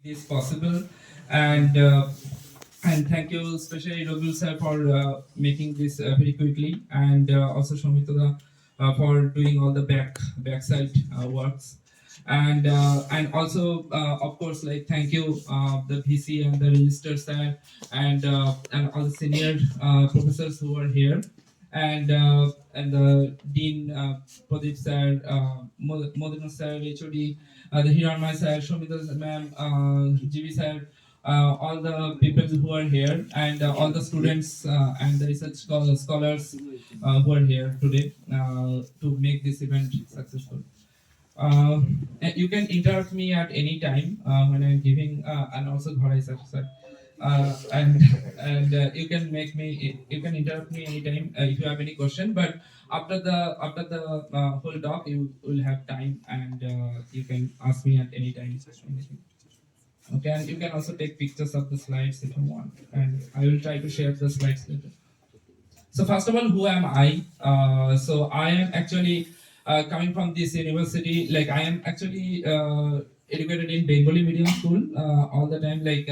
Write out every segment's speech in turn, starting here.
this possible, and thank you especially Raghu sir for making this very quickly, and also Shomita for doing all the backside works, and also of course like thank you the VC and the register sir, and all the senior professors who are here, and the dean Pradeep sir, Modena sir, HOD, the Hiranmay sir, Shomita ma'am, GB sir, all the people who are here, and all the students and the research scholars who are here today to make this event successful. Uh, you can interrupt me at any time when I'm giving, and also Ghorai sir. And you can you can interrupt me anytime if you have any question. But after the whole talk, you will have time, and you can ask me at any time. Anything. Okay, and you can also take pictures of the slides if you want, and I will try to share the slides later. So first of all, who am I? So I am actually coming from this university. Like I am actually educated in Bengali medium school all the time, like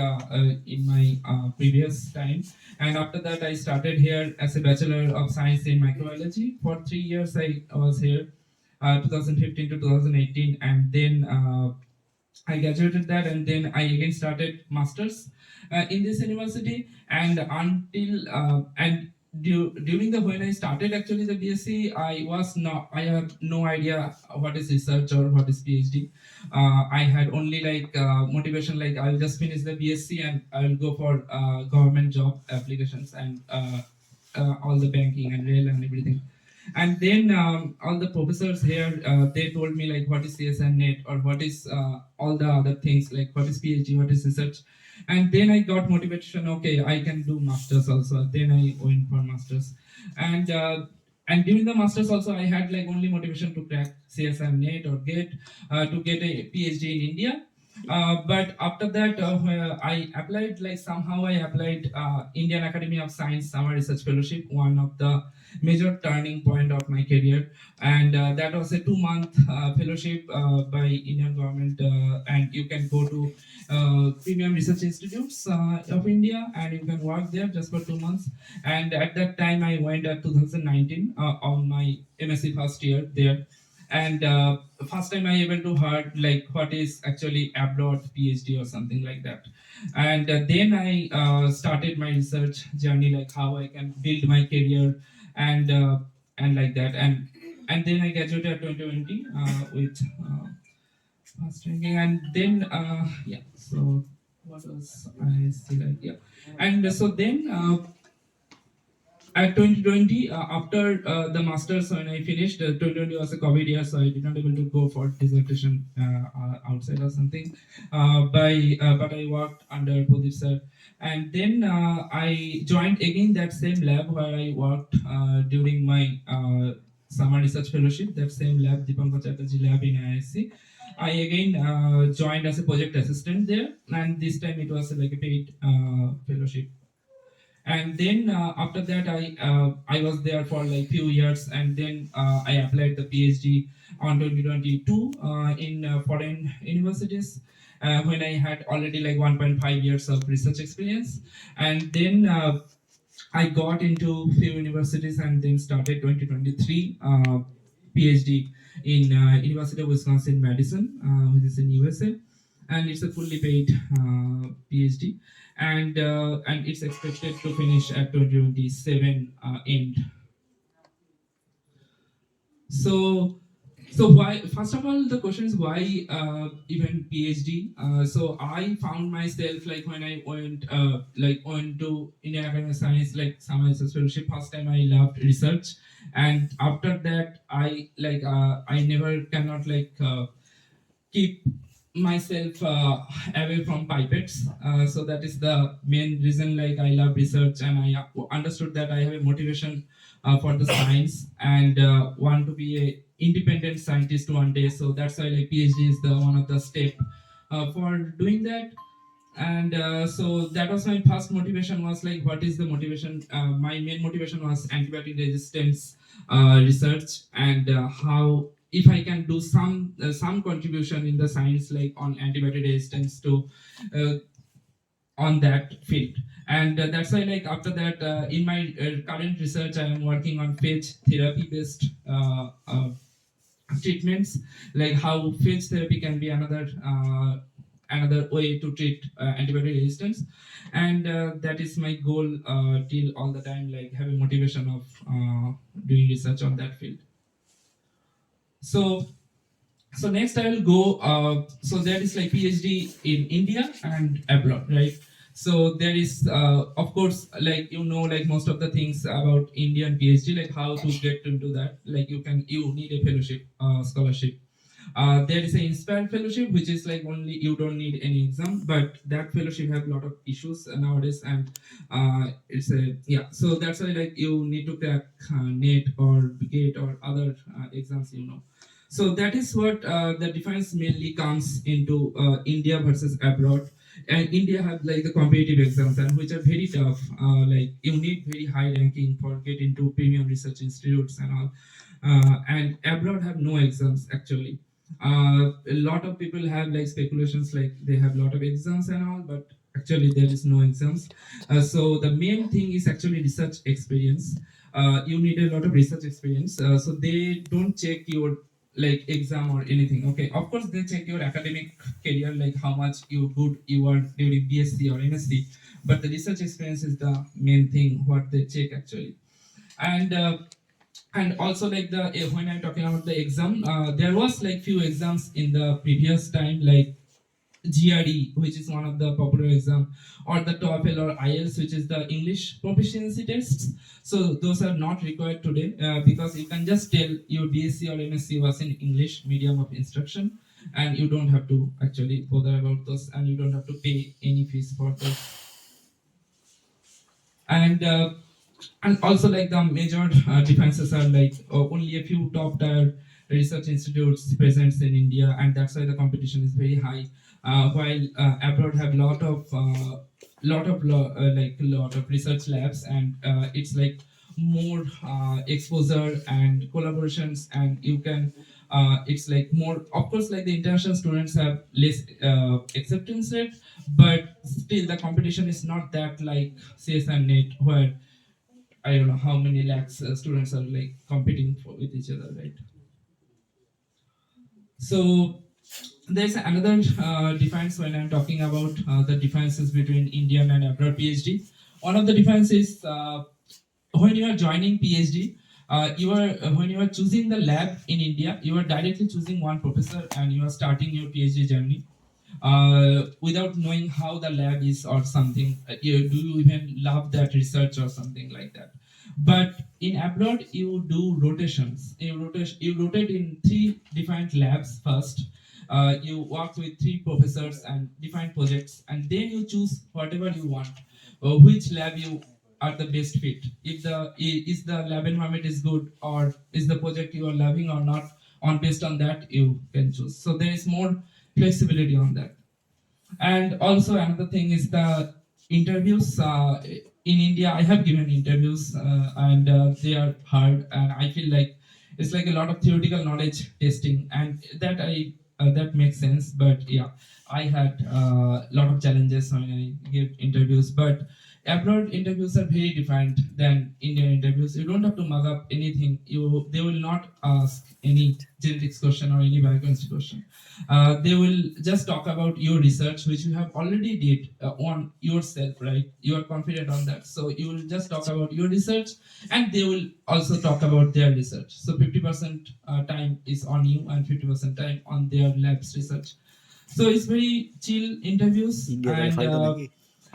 in my previous time. And after that, I started here as a Bachelor of Science in Microbiology. For 3 years, I was here, 2015 to 2018, and then I graduated that, and then I again started masters in this university. And until during the when I started actually the BSc, I have no idea what is research or what is PhD. I had only like motivation, like I'll just finish the BSc and I'll go for government job applications, and all the banking and rail and everything. And then all the professors here, they told me like what is CSN net, or what is all the other things, like what is PhD, what is research. And then I got motivation, okay, I can do masters also. Then I went for masters. And uh, and during the masters also, I had like only motivation to crack CSN net or get to get a PhD in India. But after that, where I applied, like somehow I applied Indian Academy of Science Summer Research Fellowship, one of the major turning point of my career. And that was a 2 month fellowship by Indian government, and you can go to premium research institutes of India, and you can work there just for 2 months. And at that time, I went at 2019 on my MSc first year there. And first time I able to heard like what is actually abroad PhD or something like that. And then I started my research journey, like how I can build my career, and like that. And then I graduated at 2020 with fast ranking. And then yeah, so what was I still like, yeah. And so then at 2020, after the masters, when I finished, 2020 was a COVID year, so I did not able to go for dissertation outside or something. But I worked under Pradeep sir, and then I joined again that same lab where I worked during my summer research fellowship. That same lab, Dipankar Chatterjee lab in IISc. I again joined as a project assistant there, and this time it was like a paid fellowship. And then after that, I was there for like few years, and then I applied the PhD on 2022 in foreign universities, when I had already like 1.5 years of research experience. And then I got into few universities, and then started 2023 PhD in University of Wisconsin Madison, which is in USA, and it's a fully paid PhD, and it's expected to finish at 2027 end. So, so why? First of all, the question is why even PhD. So I found myself like when I went to Indian Academy of Science, like summer research fellowship. First time I loved research, and after that I never cannot keep myself away from pipettes. So that is the main reason. Like I love research, and I understood that I have a motivation for the science, and want to be a independent scientist one day. So that's why like PhD is the one of the step for doing that. And so that was my first motivation, was like what is the motivation. My main motivation was antibiotic resistance research, and how if I can do some contribution in the science, like on antibiotic resistance to uh, on that field. And that's why, like, after that, in my current research, I am working on phage therapy based treatments, like how phage therapy can be another way to treat antibiotic resistance. And that is my goal till all the time, like having motivation of doing research on that field. So so next I will go. So there is like PhD in India and abroad, right? So there is, of course, like like most of the things about Indian PhD, like how to get into that. Like you need a fellowship, scholarship. There is a Inspire Fellowship, which is like only you don't need any exam, but that fellowship have a lot of issues nowadays, and it's a yeah. So that's why like you need to crack NET or GATE or other exams, So that is what the difference mainly comes into India versus abroad. And India have like the competitive exams, and which are very tough. Like you need very high ranking for get into premium research institutes and all. And abroad have no exams actually. A lot of people have like speculations like they have a lot of exams and all, but actually there is no exams. So the main thing is actually research experience. You need a lot of research experience. So they don't check your like exam or anything. Okay, of course they check your academic career, like how much good you are during BSc or MSc, but the research experience is the main thing what they check actually. And also like the when I'm talking about the exam, there was like few exams in the previous time, like GRE, which is one of the popular exam, or the TOEFL or IELTS, which is the English proficiency tests. So those are not required today, because you can just tell your BSc or MSc was in English medium of instruction, and you don't have to actually bother about those, and you don't have to pay any fees for those. And also like the major defenses are like only a few top tier research institutes present in India, and that's why the competition is very high. While abroad have lot of research labs, and it's like more exposure and collaborations, and you can it's like more, of course, like the international students have less acceptance rate, but still the competition is not that like CS and NET, where I don't know how many lakhs students are like competing with each other, right? So there's another difference when I'm talking about the differences between Indian and abroad PhD. One of the differences, when you are joining PhD, you are when you are choosing the lab in India, you are directly choosing one professor and you are starting your PhD journey without knowing how the lab is or something. Do you even love that research or something like that? But in abroad, you do rotations. You rotate in three different labs first. You work with three professors and different projects, and then you choose whatever you want, which lab you are the best fit. If is the lab environment is good, or is the project you are loving or not, on based on that you can choose. So there is more flexibility on that. And also another thing is the interviews. In India, I have given interviews, and they are hard, and I feel like it's like a lot of theoretical knowledge testing, and that makes sense. But yeah, I had a lot of challenges when I give interviews. But abroad interviews are very different than Indian interviews. You don't have to mug up anything. They will not ask any genetics question or any biochemistry question. They will just talk about your research, which you have already did on yourself, right? You are confident on that, so you will just talk about your research, and they will also talk about their research. So 50% time is on you, and 50% time on their lab's research. So it's very chill interviews, India and fight lagi.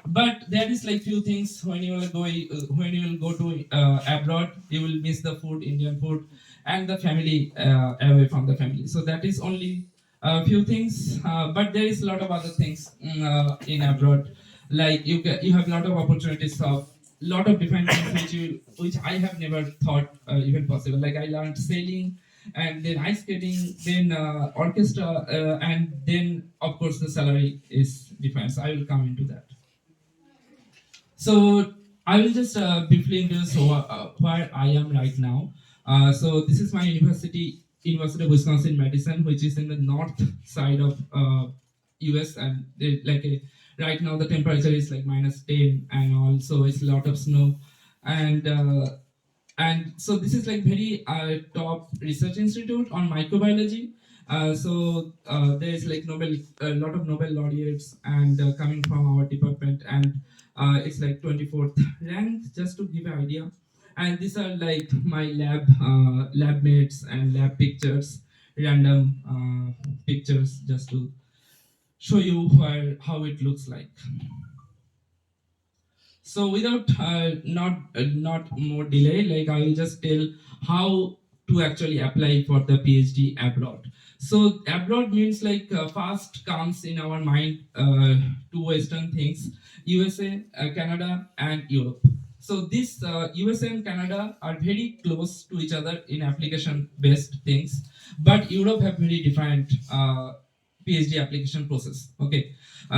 but there is like few things when you will go to abroad, you will miss the food, Indian food, and the family, away from the family. So that is only a few things, but there is a lot of other things in abroad. Like you have a lot of opportunities of lot of different things which I have never thought even possible. Like I learned sailing, and then ice skating, then orchestra, and then of course the salary is different. So I will come into that. So I will just briefly introduce where I am right now. So this is my university. University of Wisconsin Madison, which is in the north side of US, and right now the temperature is like -10, and also it's a lot of snow, and so this is like very top research institute on microbiology. There is like a lot of Nobel laureates and coming from our department, and it's like 24th ranked, just to give an idea. And these are like my lab mates and lab pictures, random pictures, just to show you how it looks like. So without not more delay, like I will just tell how to actually apply for the PhD abroad. So abroad means like first comes in our mind two Western things: USA, Canada, and Europe. So this USA and Canada are very close to each other in application-based things, but Europe have very different PhD application process. Okay,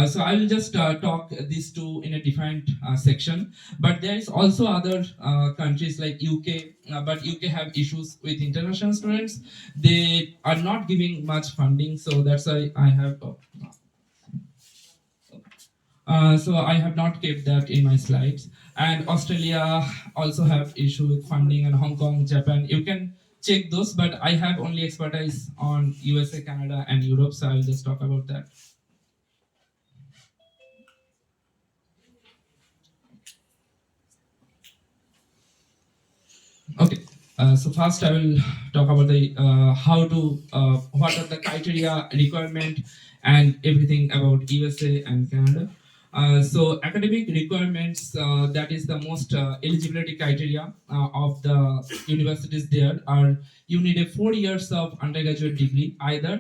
so I will just talk these two in a different section. But there is also other countries like UK, but UK have issues with international students. They are not giving much funding, so that's why I have. So I have not kept that in my slides. And Australia also have issue with funding, and Hong Kong, Japan. You can check those, but I have only expertise on USA, Canada, and Europe, so I'll just talk about that. Okay. So first, I will talk about the how to what are the criteria, requirement, and everything about USA and Canada. So academic requirements, that is the most eligibility criteria of the universities. There are, you need a 4 years of undergraduate degree either,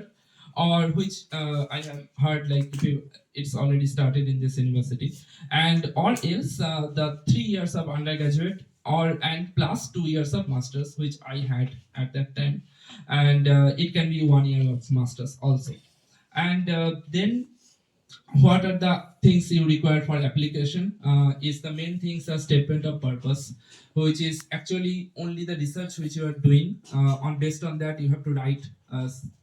or which I have heard like if you, it's already started in this university, and or else the 3 years of undergraduate, or and plus 2 years of masters, which I had at that time, and it can be 1 year of masters also. And then what are the things you require for application is the main things are statement of purpose, which is actually only the research which you are doing. On based on that you have to write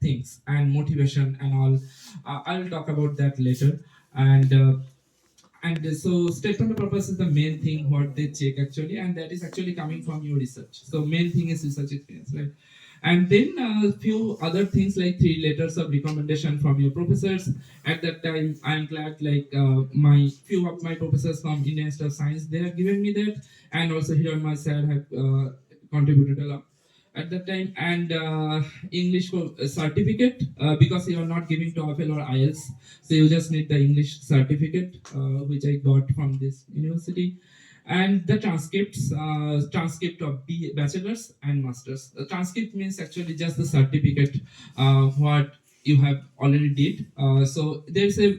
things and motivation and all. I will talk about that later. And so statement of purpose is the main thing what they check actually, and that is actually coming from your research. So main thing is research experience, right? And then a few other things like 3 letters of recommendation from your professors. At that time I'm glad like my few of my professors from Indian Institute of Science, they have given me that, and also here my sir have contributed a lot at that time. And English certificate, because you are not giving TOEFL or IELTS, so you just need the English certificate, which I got from this university. And the transcripts, transcript of bachelor's and master's. The transcript means actually just the certificate what you have already did. So there's a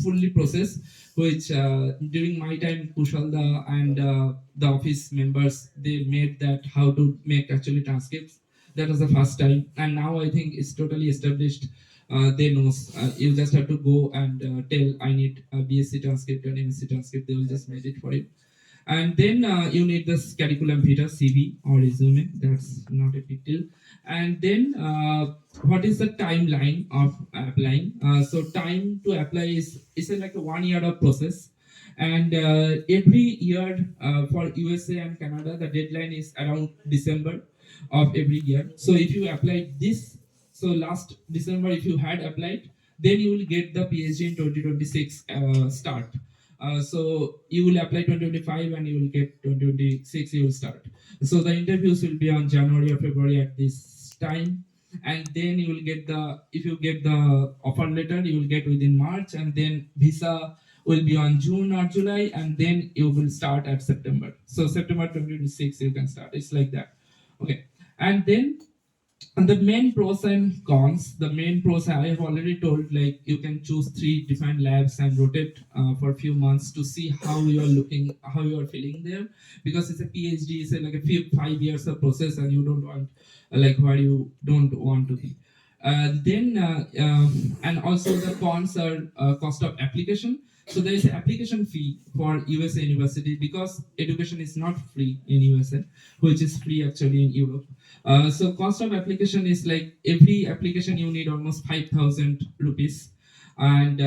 fully process which during my time Kushalda and the office members, they made that how to make actually transcripts. That was the first time, and now I think it's totally established. They knows you just have to go and tell I need a BSc transcript and MSc transcript. They will just make it for you. And then you need this curriculum vitae, CV or resume. That's not a big deal. And then what is the timeline of applying? So time to apply is like a 1 year of process. And every year for USA and Canada, the deadline is around December of every year. So if you apply this, so last December, if you had applied, then you will get the PhD in 2026 start. So you will apply 2025 and you will get 2026, you will start. So the interviews will be on January or February at this time. And then you will get the, if you get the offer letter, you will get within March, and then visa will be on June or July, and then you will start at September. So September 2026 you can start. It's like that. Okay. And then, and the main pros and cons, the main pros I have already told, like you can choose 3 different labs and rotate for a few months to see how you are looking, how you are feeling there, because it's a PhD, it's like a few 5 years of process, and you don't want like where you don't want to be. And also the cons are cost of application. So there is an application fee for USA university, because education is not free in USA, which is free actually in Europe. So cost of application is like every application you need almost 5,000 rupees, and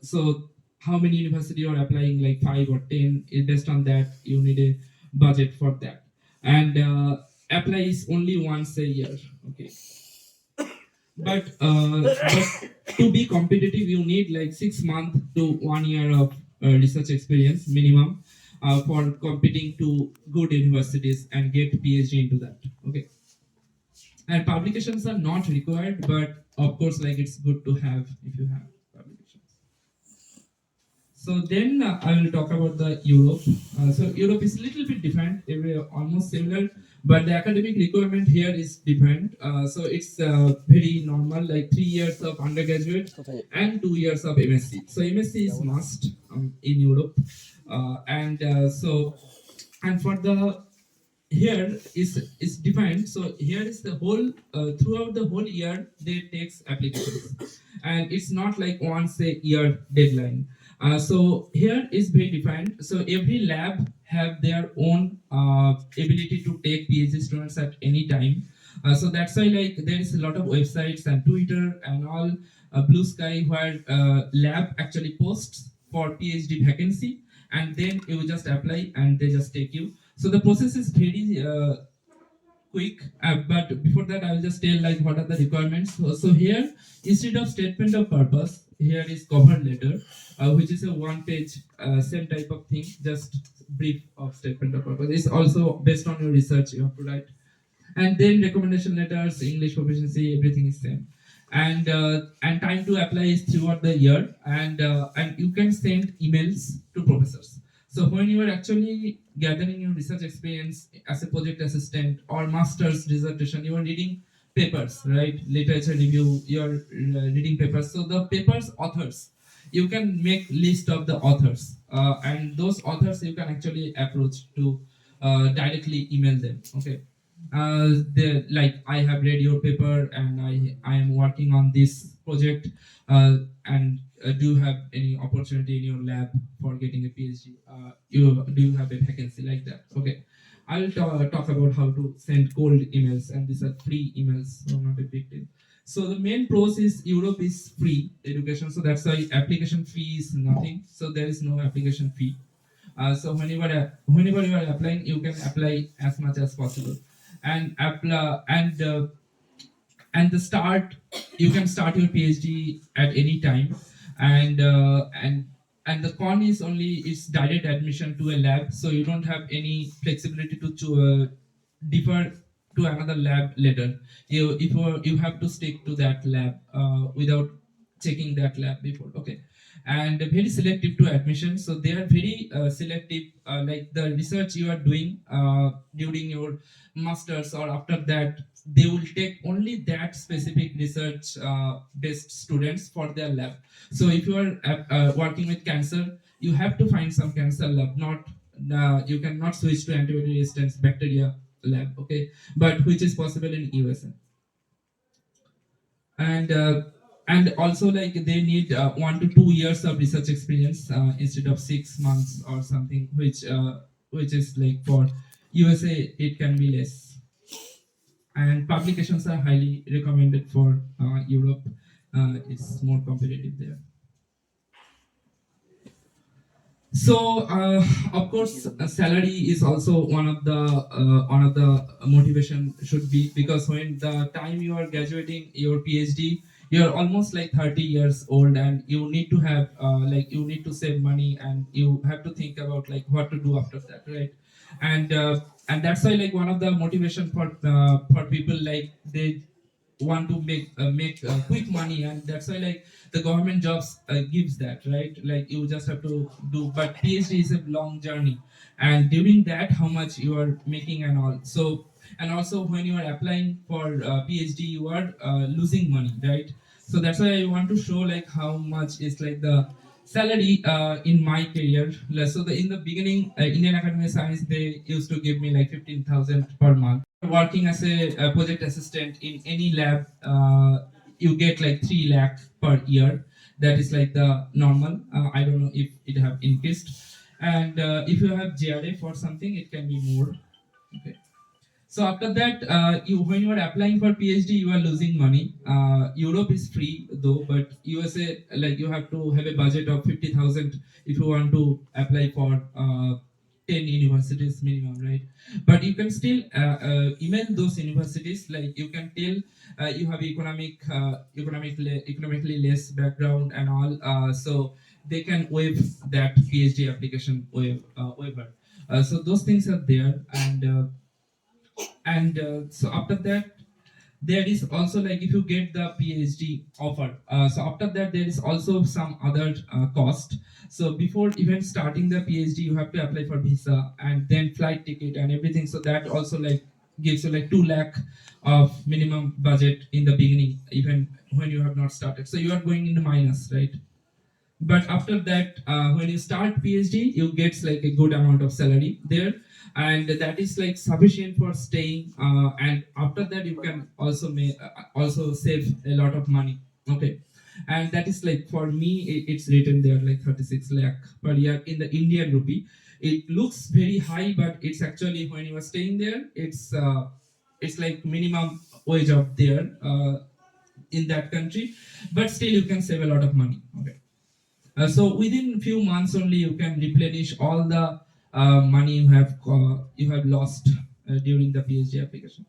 so how many university you are applying, like 5 or 10, based on that you need a budget for that, and apply is only once a year. Okay, but to be competitive you need like 6 months to 1 year of research experience minimum for competing to good universities and get PhD into that. Okay, and publications are not required, but of course like it's good to have if you have publications. So then I will talk about the Europe. So Europe is a little bit different, almost similar, but the academic requirement here is different. So it's very normal, like 3 years of undergraduate and 2 years of MSc. So MSc is must in Europe, and so and for the here is defined. So here is the whole throughout the whole year they takes applications, and it's not like once a year deadline. So here is very defined. So every lab have their own ability to take PhD students at any time. So that's why like there is a lot of websites and Twitter and all, Blue Sky, where lab actually posts for PhD vacancy, and then you just apply and they just take you. So the process is very quick, but before that I will just tell like what are the requirements. So here, instead of statement of purpose, here is cover letter, which is a one page, same type of thing, just brief of statement of purpose. It's also based on your research you have to write, and then recommendation letters, English proficiency, everything is same, and time to apply is throughout the year, and you can send emails to professors. So when you are actually gathering your research experience as a project assistant or master's dissertation, you are reading papers, right? Literature review, you are reading papers. So the papers authors, you can make list of the authors, and those authors you can actually approach to directly email them. Okay, the like I have read your paper and I am working on this project, and do you have any opportunity in your lab for getting a PhD? You do you have a vacancy like that? Okay, I will talk about how to send cold emails, and these are free emails, so not a big deal. So the main pros is Europe is free education, so that's why application fee is nothing. So there is no application fee. So whenever you are applying, you can apply as much as possible, and apply and the start you can start your PhD at any time, and the con is only it's direct admission to a lab, so you don't have any flexibility to defer to another lab later. You have to stick to that lab without checking that lab before. Okay, and very selective to admission. So they are very selective. Like the research you are doing during your masters or after that, they will take only that specific research based students for their lab. So if you are working with cancer, you have to find some cancer lab, not you cannot switch to antibody resistance bacteria lab. Okay, but which is possible in USA. And also like they need 1 to 2 years of research experience instead of 6 months or something, which is like for USA it can be less, and publications are highly recommended for Europe. It's more competitive there. So of course salary is also one of the motivation should be, because when the time you are graduating your PhD, you're almost like 30 years old, and you need to have like you need to save money, and you have to think about like what to do after that, right? And that's why like one of the motivation for people, like they want to make quick money, and that's why like the government jobs gives that, right? Like you just have to do, but PhD is a long journey, and during that how much you are making and all. So and also when you are applying for PhD you are losing money, right? So that's why I want to show like how much is like the salary in my career. So in the beginning, Indian Academy of Science, they used to give me like 15,000 per month. Working as a project assistant in any lab, you get like 3 lakh per year. That is like the normal. I don't know if it have increased. And if you have JRF or something, it can be more. Okay. So after that, when you are applying for PhD, you are losing money. Europe is free though, but USA, like you have to have a budget of 50,000 if you want to apply for 10 universities minimum, right? But you can still email those universities. Like you can tell you have economically less background and all, so they can waive that PhD application waiver. So those things are there, and so after that there is also, like, if you get the PhD offer, so after that there is also some other cost. So before even starting the PhD, you have to apply for visa and then flight ticket and everything. So that also like gives you like 2 lakh of minimum budget in the beginning, even when you have not started. So you are going into minus, right? But after that, when you start PhD, you get like a good amount of salary there, and that is like sufficient for staying, and after that you can also also save a lot of money. Okay. And that is like, for me, it's written there like 36 lakh per year in the Indian rupee. It looks very high, but it's actually, when you are staying there, it's like minimum wage of there in that country, but still you can save a lot of money. Okay. So within few months only, you can replenish all the money you have lost during the PhD application.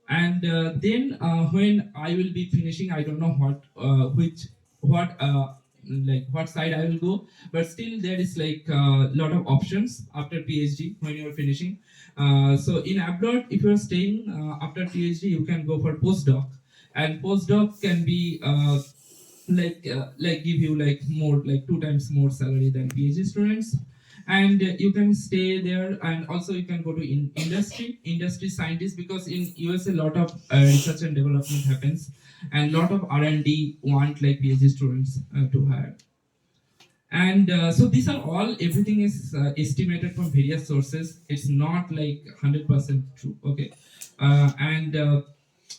And then when I will be finishing, I don't know what side I will go, but still there is like a lot of options after PhD when you are finishing. So in abroad, if you are staying after PhD, you can go for postdoc, and postdoc can be like give you like more, like 2 times more salary than PhD students. And you can stay there, and also you can go to industry scientist, because in US a lot of research and development happens, and lot of R&D want like PhD students to hire. And so these are all, everything is estimated from various sources. It's not like 100% true. Okay. And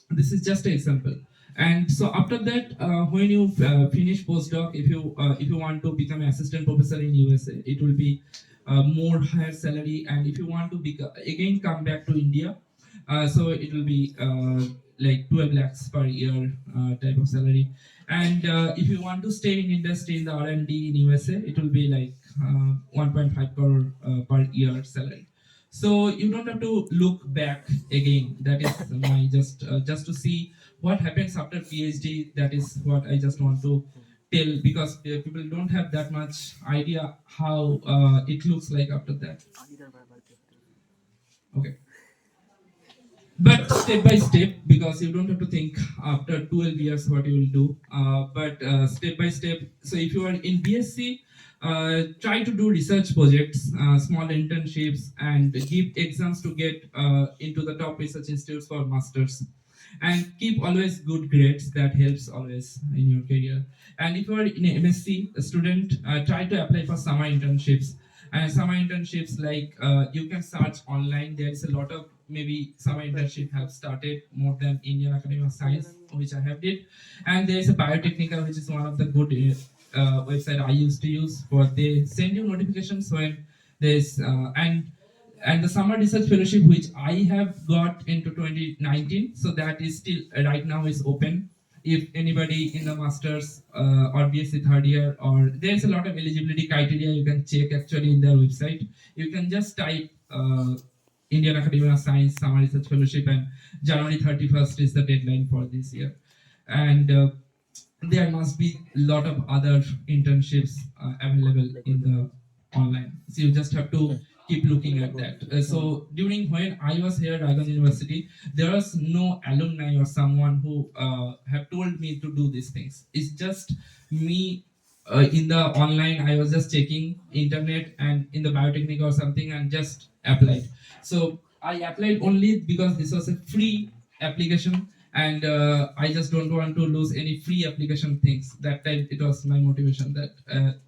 This is just an example. And so after that, when you finish postdoc, if you want to become an assistant professor in USA, it will be more higher salary. And if you want to again come back to India, so it will be like 12 lakhs per year type of salary. And if you want to stay in industry in the R&D in USA, it will be like 1.5 crore per year salary. So you don't have to look back again. That is my just to see what happens after PhD. That is what I just want to tell, because people don't have that much idea how it looks like after that. Okay. But step by step, because you don't have to think after 12 years what you will do, but step by step. So if you are in BSc, try to do research projects, small internships, and give exams to get into the top research institutes for masters, and keep always good grades. That helps always in your career. And if you are in a MSc student, try to apply for summer internships. And summer internships, like you can search online. There is a lot of, maybe summer internship have started more than Indian Academy of Science, which I have did. And there is a Biotechnica, which is one of the good website I used to use, for they send you notifications when there's and the summer research fellowship, which I have got into 2019, so that is still right now is open. If anybody in the masters or BSc third year, or there's a lot of eligibility criteria you can check actually in their website. You can just type Indian Academy of Science Summer Research Fellowship, and January 31st is the deadline for this year. And there must be a lot of other internships available in the online. So you just have to keep looking at that. So during when I was here at Raiganj University, there was no alumni or someone who have told me to do these things. It's just me in the online. I was just checking internet and in the biotechnic or something, and just applied. So I applied only because this was a free application, and I just don't want to lose any free application things. That time it was my motivation, that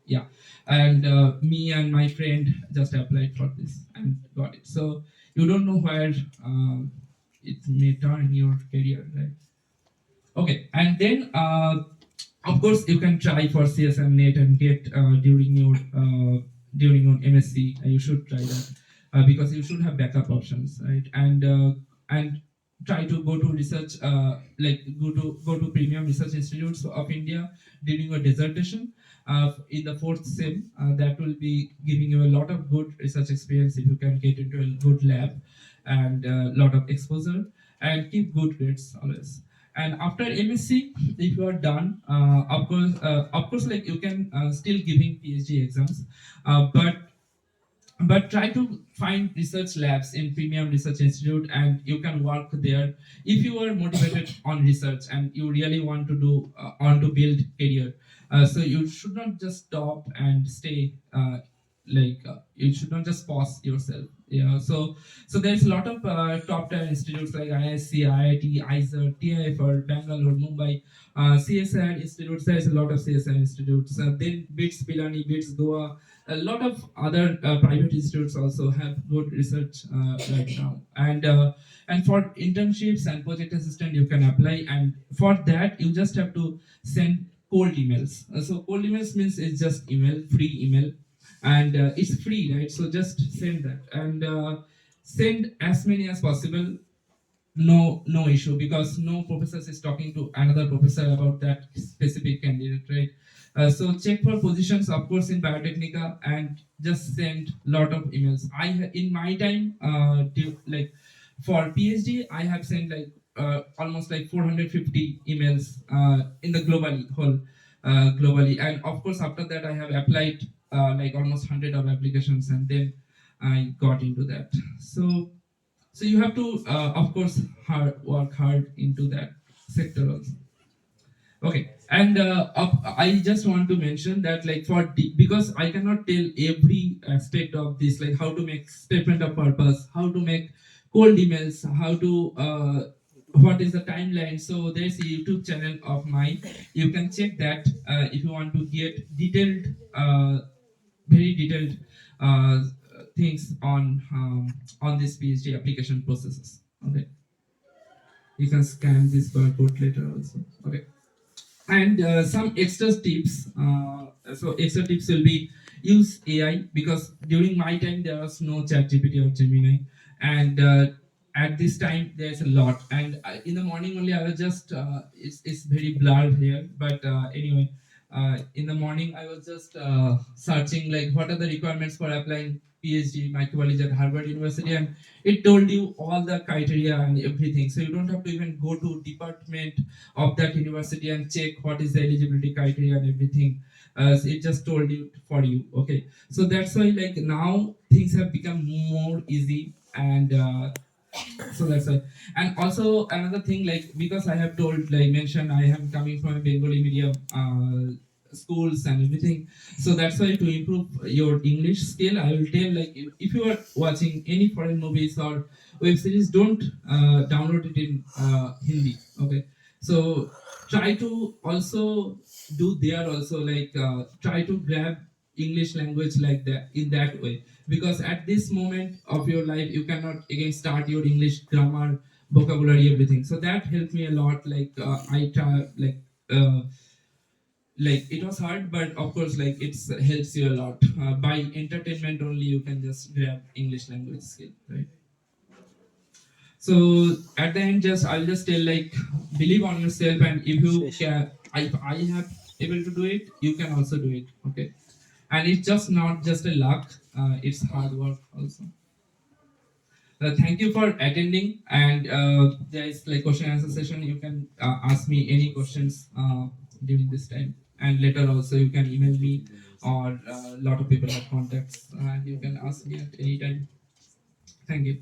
yeah. And me and my friend just applied for this and got it. So you don't know where it may turn your career, right? Okay. And then of course you can try for CSM net and get during your MSc. You should try that because you should have backup options, right? And and try to go to research, like go to premium research institutes of India during your dissertation in the fourth sim. That will be giving you a lot of good research experience if you can get into a good lab and a lot of exposure, and keep good grades always. And after MSc, if you are done, of course, like you can still giving PhD exams, but try to find research labs in premium research institute, and you can work there if you are motivated on research and you really want to build career. So you should not just stop and stay, you should not just pause yourself. Yeah, so there's a lot of top tier institutes like ISC, IIT, IISER, TIFR, Bangalore, Mumbai, CSIR institutes. There's a lot of CSIR institutes. Then BITS Pilani, BITS Goa, a lot of other private institutes also have good research right now. And for internships and project assistant, you can apply. And for that, you just have to send cold emails. So cold emails means it's just email, free email, and it's free, right? So just send that, and send as many as possible. No issue, because no professor is talking to another professor about that specific candidate, right? So check for positions, of course, in biotechnica, and just send lot of emails. In my time, for PhD, I have sent like almost like 450 emails in the globally. And of course, after that, I have applied like almost 100 of applications, and then I got into that. So you have to, of course, work hard into that sector also. Okay, and I just want to mention that, like, because I cannot tell every aspect of this, like how to make statement of purpose, how to make cold emails, how to what is the timeline. So there's a YouTube channel of mine. You can check that if you want to get detailed, very detailed things on this PhD application processes. Okay, you can scan this barcode later also. Okay, and some extra tips. So extra tips will be use AI, because during my time there was no chat GPT or Gemini, and at this time there's a lot. And in the morning only I was just it's very blurred here, but anyway, in the morning I was just searching like what are the requirements for applying PhD microbiology at Harvard University, and it told you all the criteria and everything, so you don't have to even go to department of that university and check what is the eligibility criteria and everything. So it just told you for you. Okay, so that's why, like, now things have become more easy, and so that's why. And also another thing, like, because I have told, like, mentioned, I am coming from a Bengali medium schools and everything, so that's why, to improve your English skill, I will tell, like, if you are watching any foreign movies or web series, don't download it in Hindi. Okay, so try to also do there also, like, try to grab English language like that, in that way, because at this moment of your life you cannot again start your English grammar, vocabulary, everything. So that helped me a lot. Like, I try, like it was hard, but of course, like, it helps you a lot. By entertainment only you can just grab English language skill, right? So at the end, just I'll just tell, like, believe on yourself, and if you can, if I have able to do it, you can also do it. Okay, and it's just not just a luck, it's hard work also. Thank you for attending, and there is like question and answer session. You can ask me any questions during this time, and later also you can email me, or a lot of people have contacts, and you can ask me at any time. Thank you.